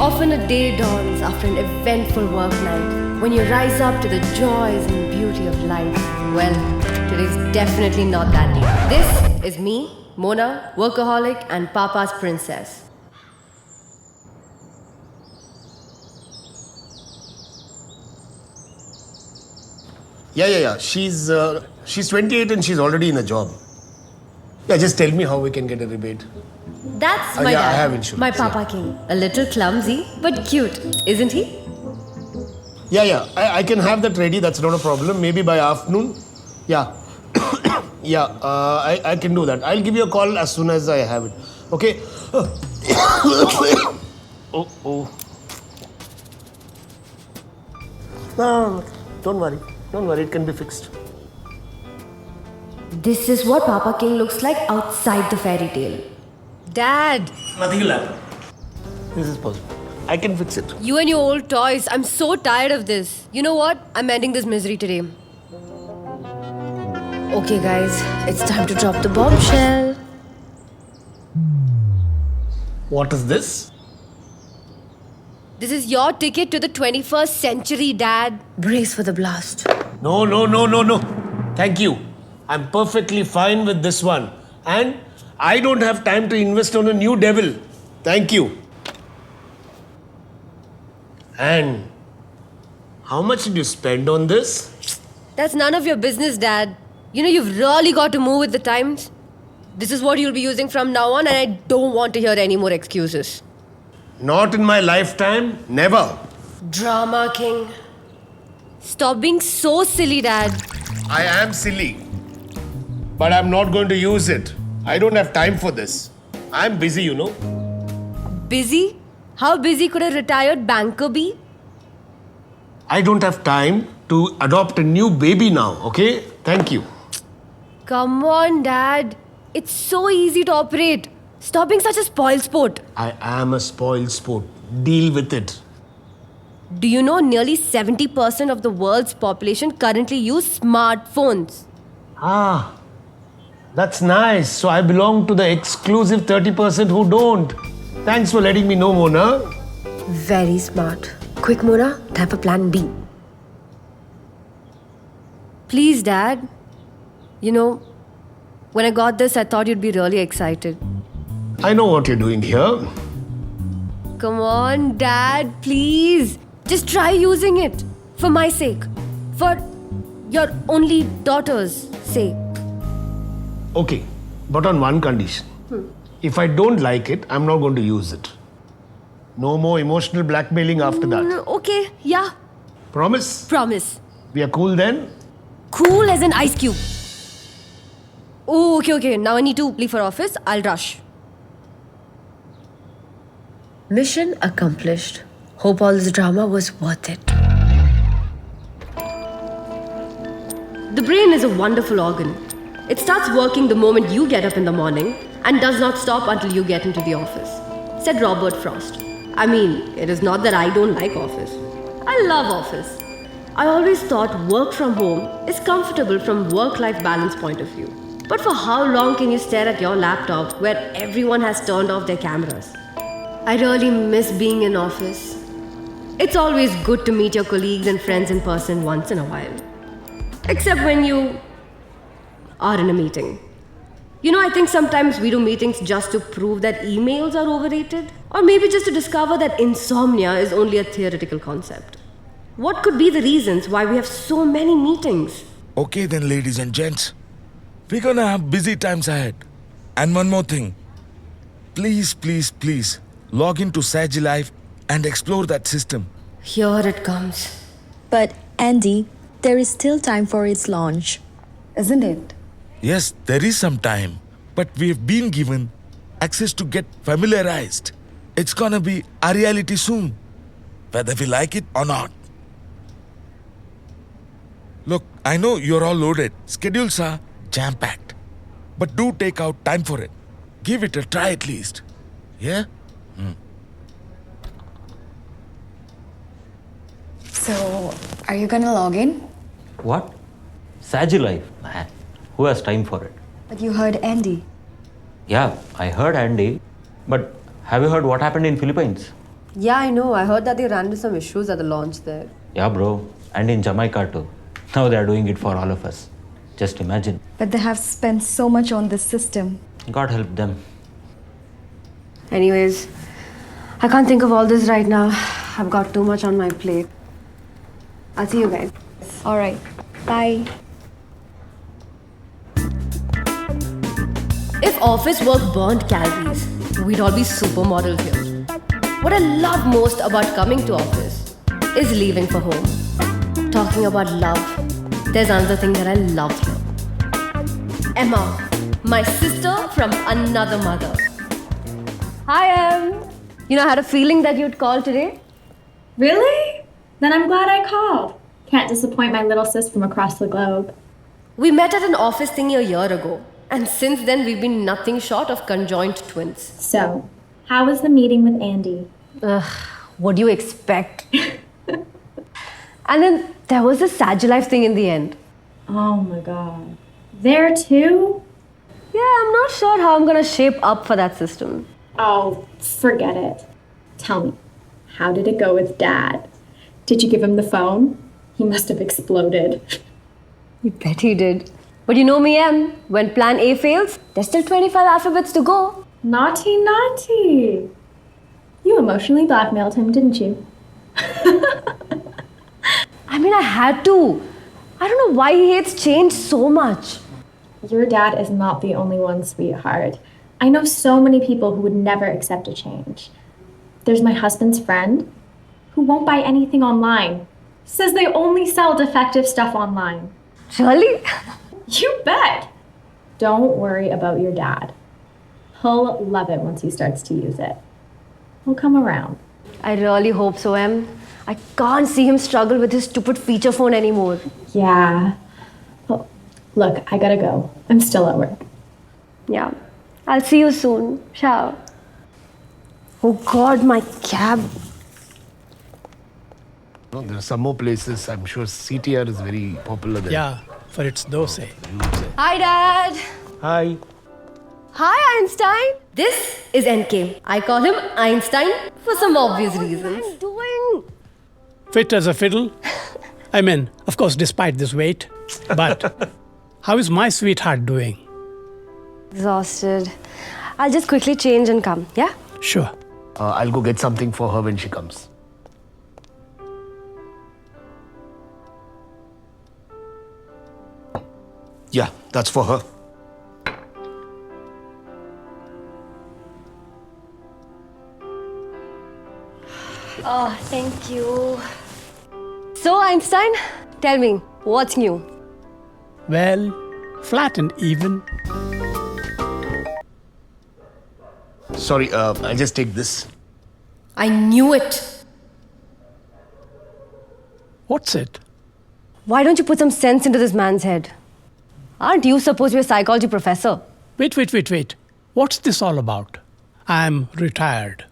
Often a day dawns after an eventful work night when you rise up to the joys and beauty of life. Well, today's definitely not that day. This is me, Mona, workaholic and Papa's princess. Yeah. She's 28 and she's already in a job. Yeah, just tell me how we can get a rebate. That's my yeah, dad, I have insurance, my Papa King. A little clumsy, but cute, isn't he? Yeah. I can have that ready. That's not a problem. Maybe by afternoon. Yeah. I can do that. I'll give you a call as soon as I have it. Okay? Oh. No. Don't worry. It can be fixed. This is what Papa King looks like outside the fairy tale. Dad! Nothing will happen. This is possible. I can fix it. You and your old toys, I'm so tired of this. You know what? I'm ending this misery today. Okay guys, it's time to drop the bombshell. What is this? This is your ticket to the 21st century, Dad. Brace for the blast. No. Thank you. I'm perfectly fine with this one. And I don't have time to invest on a new devil. Thank you. And how much did you spend on this? That's none of your business, Dad. You know, you've really got to move with the times. This is what you'll be using from now on, and I don't want to hear any more excuses. Not in my lifetime. Never. Drama King. Stop being so silly, Dad. I am silly. But I'm not going to use it. I don't have time for this. I'm busy, you know. Busy? How busy could a retired banker be? I don't have time to adopt a new baby now, okay? Thank you. Come on, Dad. It's so easy to operate. Stop being such a spoilsport. I am a spoiled sport. Deal with it. Do you know nearly 70% of the world's population currently use smartphones? That's nice. So I belong to the exclusive 30% who don't. Thanks for letting me know, Mona. Very smart. Quick, Mona, type a plan B. Please, Dad. You know, when I got this, I thought you'd be really excited. I know what you're doing here. Come on, Dad, please. Just try using it. For my sake. For your only daughter's sake. Okay, but on one condition. If I don't like it, I'm not going to use it. No more emotional blackmailing after that. Okay, yeah. Promise? Promise. We are cool then? Cool as an ice cube. Oh, okay. Now I need to leave for office. I'll rush. Mission accomplished. Hope all this drama was worth it. The brain is a wonderful organ. It starts working the moment you get up in the morning and does not stop until you get into the office, said Robert Frost. I mean, it is not that I don't like office. I love office. I always thought work from home is comfortable from work-life balance point of view. But for how long can you stare at your laptop where everyone has turned off their cameras? I really miss being in office. It's always good to meet your colleagues and friends in person once in a while. Except when you are in a meeting. You know, I think sometimes we do meetings just to prove that emails are overrated, or maybe just to discover that insomnia is only a theoretical concept. What could be the reasons why we have so many meetings? Okay then, ladies and gents. We're gonna have busy times ahead. And one more thing. Please, log into SagiLife and explore that system. Here it comes. But Andy, there is still time for its launch. Isn't it? Yes, there is some time, but we've been given access to get familiarized. It's gonna be a reality soon, whether we like it or not. Look, I know you're all loaded. Schedules are jam-packed. But do take out time for it. Give it a try at least. Yeah? So, are you gonna log in? What? SagiLife? Man, who has time for it? But you heard Andy. Yeah, I heard Andy, but have you heard what happened in Philippines? Yeah, I know. I heard that they ran into some issues at the launch there. Yeah, bro. And in Jamaica too. Now they are doing it for all of us. Just imagine. But they have spent so much on this system. God help them. Anyways, I can't think of all this right now. I've got too much on my plate. I'll see you guys. All right. Bye. If office work burned calories, we'd all be supermodels here. What I love most about coming to office is leaving for home. Talking about love, there's another thing that I love here. Emma, my sister from another mother. Hi, Em. You know, I had a feeling that you'd call today. Really? Then I'm glad I called. Can't disappoint my little sis from across the globe. We met at an office thingy a year ago, and since then we've been nothing short of conjoined twins. So, how was the meeting with Andy? What do you expect? And then there was a Sagittarius thing in the end. Oh my god. There too? Yeah, I'm not sure how I'm gonna shape up for that system. Oh, forget it. Tell me, how did it go with Dad? Did you give him the phone? He must have exploded. You bet he did. But you know me, Em. When plan A fails, there's still 25 alphabets to go. Naughty, naughty. You emotionally blackmailed him, didn't you? I mean, I had to. I don't know why he hates change so much. Your dad is not the only one, sweetheart. I know so many people who would never accept a change. There's my husband's friend who won't buy anything online. Says they only sell defective stuff online. Really? You bet! Don't worry about your dad. He'll love it once he starts to use it. He'll come around. I really hope so, Em. I can't see him struggle with his stupid feature phone anymore. Yeah. Well, look, I gotta go. I'm still at work. Yeah. I'll see you soon. Ciao. Oh God, my cab. No, there are some more places. I'm sure CTR is very popular there. Yeah, for its dosa. Hi, Dad. Hi. Hi, Einstein. This is NK. I call him Einstein for some obvious reasons. What are you doing? Fit as a fiddle. I mean, of course, despite this weight. But how is my sweetheart doing? Exhausted. I'll just quickly change and come, yeah? Sure. I'll go get something for her when she comes. Yeah, that's for her. Oh, thank you. So, Einstein, tell me, what's new? Well, flat and even. Sorry, I'll just take this. I knew it. What's it? Why don't you put some sense into this man's head? Aren't you supposed to be a psychology professor? Wait. What's this all about? I'm retired.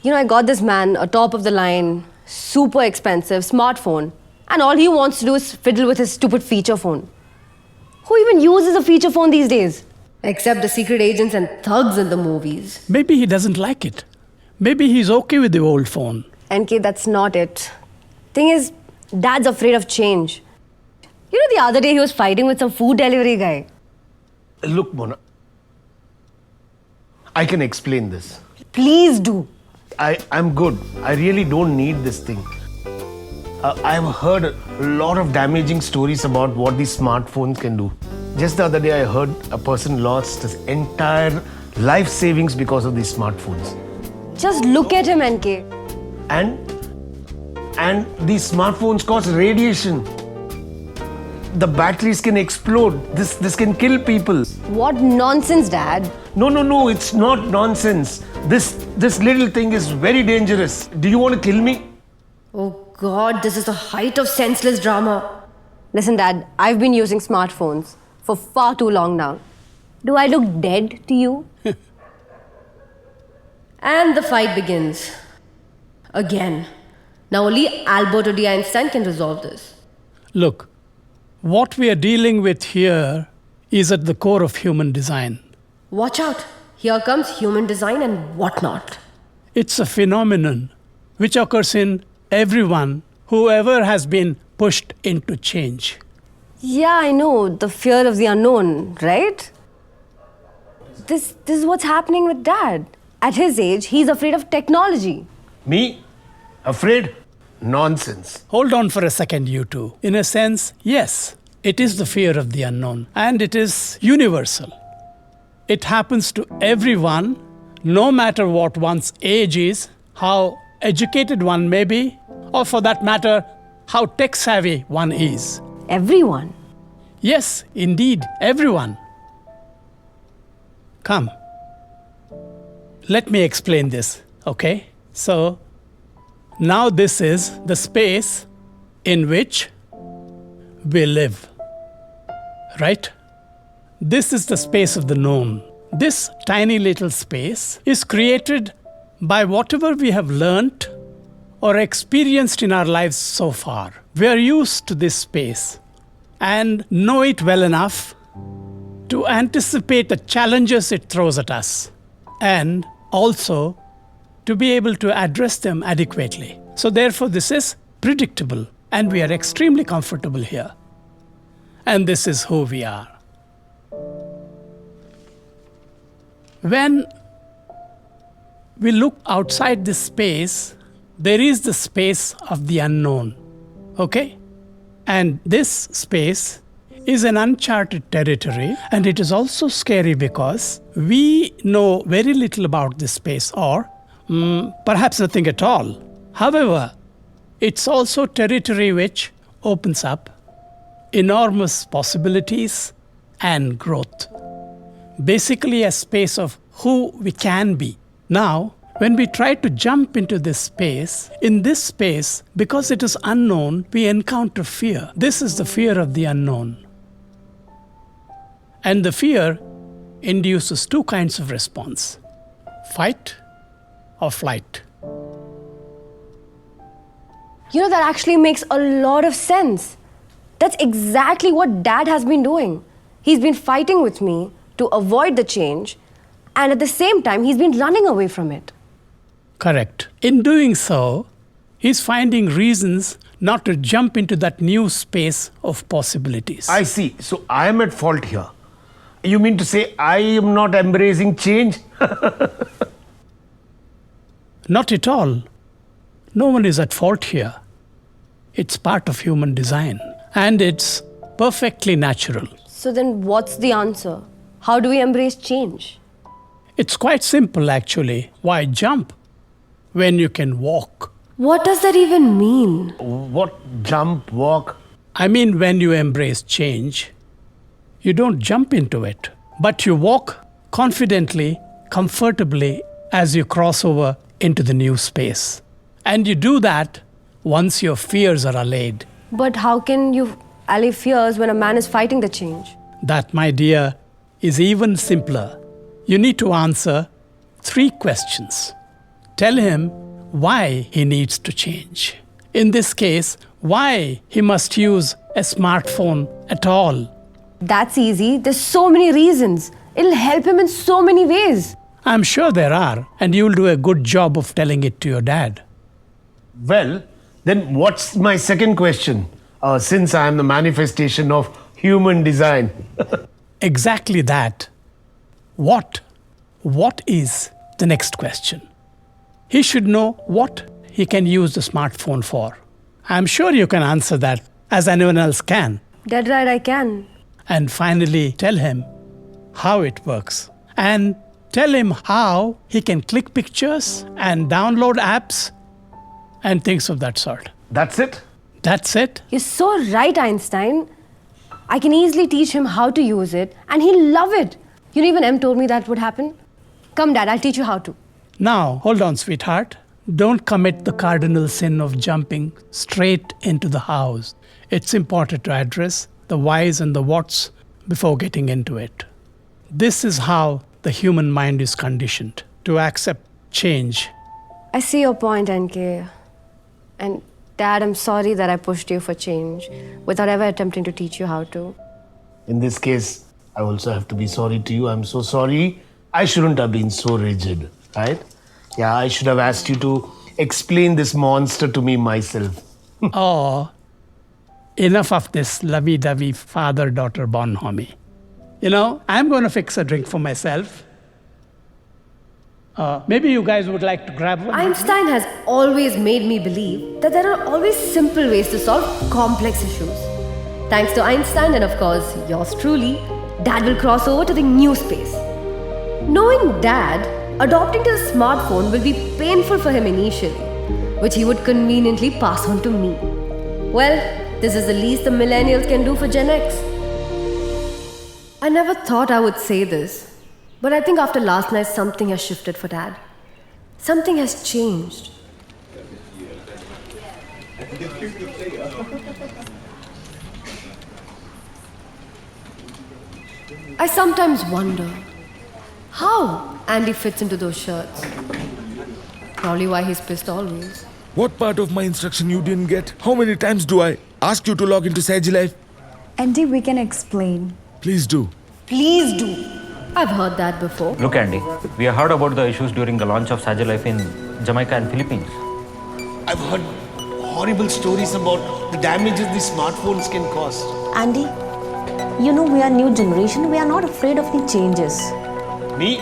You know, I got this man a top of the line, super expensive smartphone, and all he wants to do is fiddle with his stupid feature phone. Who even uses a feature phone these days? Except the secret agents and thugs in the movies. Maybe he doesn't like it. Maybe he's okay with the old phone. NK, that's not it. Thing is, Dad's afraid of change. You know, the other day he was fighting with some food delivery guy. Look, Mona. I can explain this. Please do. I'm good. I really don't need this thing. I've heard a lot of damaging stories about what these smartphones can do. Just the other day, I heard a person lost his entire life savings because of these smartphones. Just look at him, NK. And these smartphones cause radiation. The batteries can explode. This can kill people. What nonsense, Dad. No, it's not nonsense. This little thing is very dangerous. Do you want to kill me? Oh God, this is the height of senseless drama. Listen, Dad, I've been using smartphones for far too long now. Do I look dead to you? And the fight begins. Again. Now only Alberto D. Einstein can resolve this. Look, what we are dealing with here is at the core of human design. Watch out. Here comes human design and whatnot. It's a phenomenon which occurs in everyone, whoever has been pushed into change. Yeah, I know. The fear of the unknown, right? This is what's happening with Dad. At his age, he's afraid of technology. Me? Afraid? Nonsense. Hold on for a second, you two. In a sense, yes, it is the fear of the unknown, and it is universal. It happens to everyone, no matter what one's age is, how educated one may be, or for that matter, how tech savvy one is. Everyone. Yes, indeed, everyone. Come. Let me explain this, okay? So, now this is the space in which we live, right? This is the space of the known. This tiny little space is created by whatever we have learnt or experienced in our lives so far. We are used to this space and know it well enough to anticipate the challenges it throws at us and also to be able to address them adequately. So therefore, this is predictable and we are extremely comfortable here. And this is who we are. When we look outside this space, there is the space of the unknown, okay? And this space is an uncharted territory, and it is also scary because we know very little about this space, or perhaps nothing at all. However, it's also territory which opens up enormous possibilities and growth. Basically, a space of who we can be. Now, when we try to jump into this space, in this space, because it is unknown, we encounter fear. This is the fear of the unknown. And the fear induces two kinds of response: fight or flight. You know, that actually makes a lot of sense. That's exactly what Dad has been doing. He's been fighting with me to avoid the change, and at the same time, he's been running away from it. Correct. In doing so, he's finding reasons not to jump into that new space of possibilities. I see. So I am at fault here. You mean to say I am not embracing change? Not at all. No one is at fault here. It's part of human design, and it's perfectly natural. So then, what's the answer? How do we embrace change? It's quite simple, actually. Why jump when you can walk? What does that even mean? What? Jump, walk? I mean, when you embrace change, you don't jump into it, but you walk confidently, comfortably as you cross over into the new space. And you do that once your fears are allayed. But how can you allay fears when a man is fighting the change? That, my dear, is even simpler. You need to answer 3 questions. Tell him why he needs to change. In this case, why he must use a smartphone at all. That's easy. There's so many reasons. It'll help him in so many ways. I'm sure there are, and you'll do a good job of telling it to your dad. Well, then what's my second question? Since I am the manifestation of human design. Exactly that. What? What is the next question? He should know what he can use the smartphone for. I'm sure you can answer that as anyone else can. Dead right, I can. And finally, tell him how it works. And tell him how he can click pictures and download apps and things of that sort. That's it? That's it. You're so right, Einstein. I can easily teach him how to use it, and he'll love it. You know, even Em told me that would happen. Come, Dad, I'll teach you how to. Now, hold on, sweetheart. Don't commit the cardinal sin of jumping straight into the house. It's important to address the whys and the whats before getting into it. This is how the human mind is conditioned to accept change. I see your point, NK. And Dad, I'm sorry that I pushed you for change without ever attempting to teach you how to. In this case, I also have to be sorry to you. I'm so sorry. I shouldn't have been so rigid, right? Yeah, I should have asked you to explain this monster to me myself. Oh, enough of this lovey-dovey father-daughter bonhomie. You know, I'm going to fix a drink for myself. Maybe you guys would like to grab one. Einstein has always made me believe that there are always simple ways to solve complex issues. Thanks to Einstein and, of course, yours truly, Dad will cross over to the new space. Knowing Dad, adopting to the smartphone will be painful for him initially, which he would conveniently pass on to me. Well, this is the least the millennials can do for Gen X. I never thought I would say this, but I think after last night something has shifted for Dad. Something has changed. I sometimes wonder how Andy fits into those shirts. Probably why he's pissed always. What part of my instruction you didn't get? How many times do I ask you to log into SagiLife? Andy, we can explain. Please do. Please do. I've heard that before. Look, Andy, we heard about the issues during the launch of SagiLife in Jamaica and Philippines. I've heard horrible stories about the damages these smartphones can cause. Andy, you know we are new generation. We are not afraid of the changes. Me?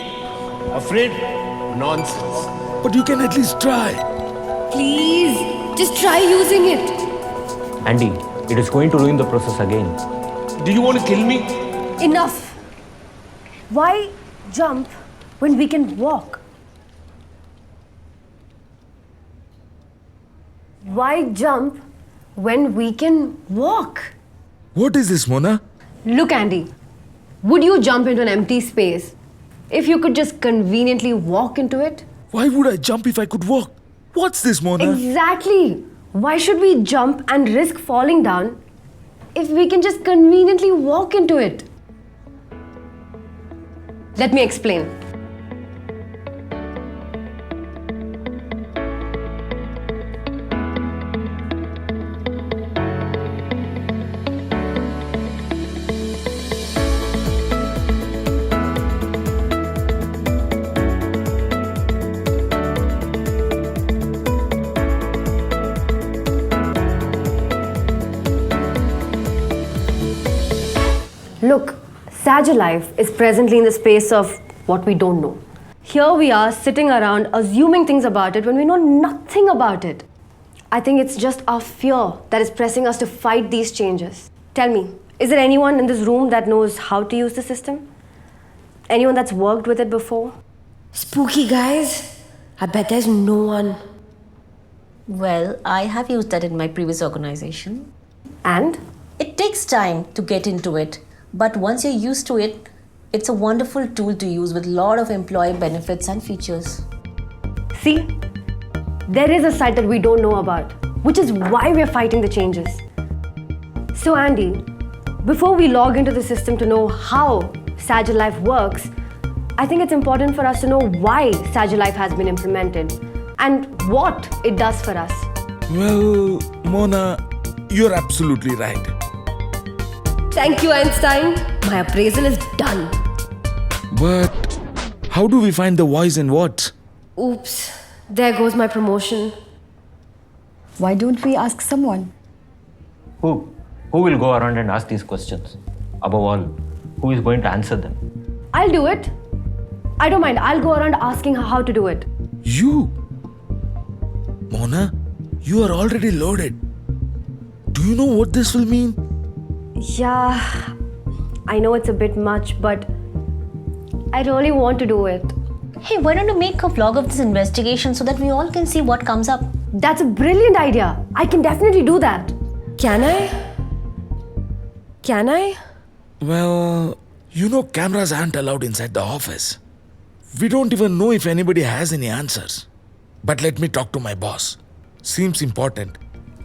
Afraid? Nonsense. But you can at least try. Please, just try using it. Andy, it is going to ruin the process again. Do you want to kill me? Enough. Why jump when we can walk? Why jump when we can walk? What is this, Mona? Look, Andy, would you jump into an empty space if you could just conveniently walk into it? Why would I jump if I could walk? What's this, Mona? Exactly. Why should we jump and risk falling down if we can just conveniently walk into it? Let me explain. Look, SagiLife is presently in the space of what we don't know. Here we are sitting around assuming things about it when we know nothing about it. I think it's just our fear that is pressing us to fight these changes. Tell me, is there anyone in this room that knows how to use the system? Anyone that's worked with it before? Spooky guys? I bet there's no one. Well, I have used that in my previous organization. And? It takes time to get into it, but once you're used to it, it's a wonderful tool to use with a lot of employee benefits and features. See? There is a side that we don't know about, which is why we're fighting the changes. So Andy, before we log into the system to know how SagiLife works, I think it's important for us to know why SagiLife has been implemented and what it does for us. Well, Mona, you're absolutely right. Thank you, Einstein. My appraisal is done. But how do we find the whys and whats? Oops, there goes my promotion. Why don't we ask someone? Who will go around and ask these questions? Above all, who is going to answer them? I'll do it. I don't mind. I'll go around asking her how to do it. You? Mona, you are already loaded. Do you know what this will mean? Yeah, I know it's a bit much, but I really want to do it. Hey, why don't you make a vlog of this investigation so that we all can see what comes up? That's a brilliant idea. I can definitely do that. Can I? Can I? Well, you know cameras aren't allowed inside the office. We don't even know if anybody has any answers. But let me talk to my boss. Seems important.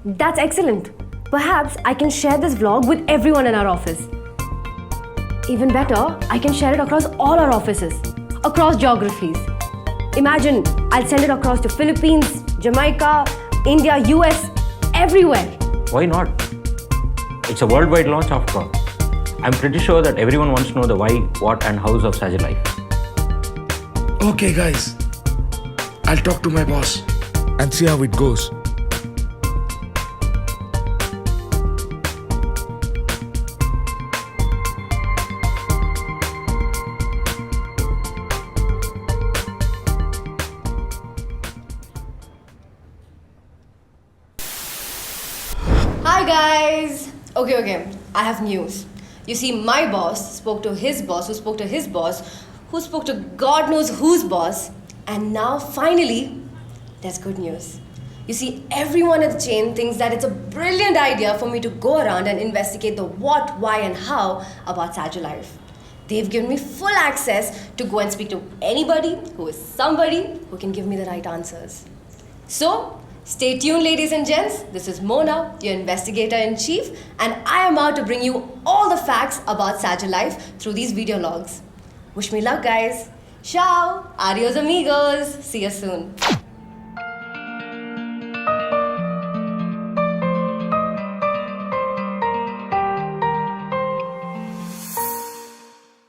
That's excellent. Perhaps I can share this vlog with everyone in our office. Even better, I can share it across all our offices, across geographies. Imagine, I'll send it across to Philippines, Jamaica, India, US, everywhere. Why not? It's a worldwide launch after all. I'm pretty sure that everyone wants to know the why, what and hows of SagiLife. Okay, guys. I'll talk to my boss and see how it goes. Hi guys! Okay. I have news. You see, my boss spoke to his boss, who spoke to his boss, who spoke to God knows whose boss, and now finally, there's good news. You see, everyone at the chain thinks that it's a brilliant idea for me to go around and investigate the what, why, and how about Sagilulife. They've given me full access to go and speak to anybody who is somebody who can give me the right answers. So, stay tuned, ladies and gents. This is Mona, your investigator in chief, and I am out to bring you all the facts about Sagilulife through these video logs. Wish me luck, guys. Ciao. Adios, amigos. See you soon.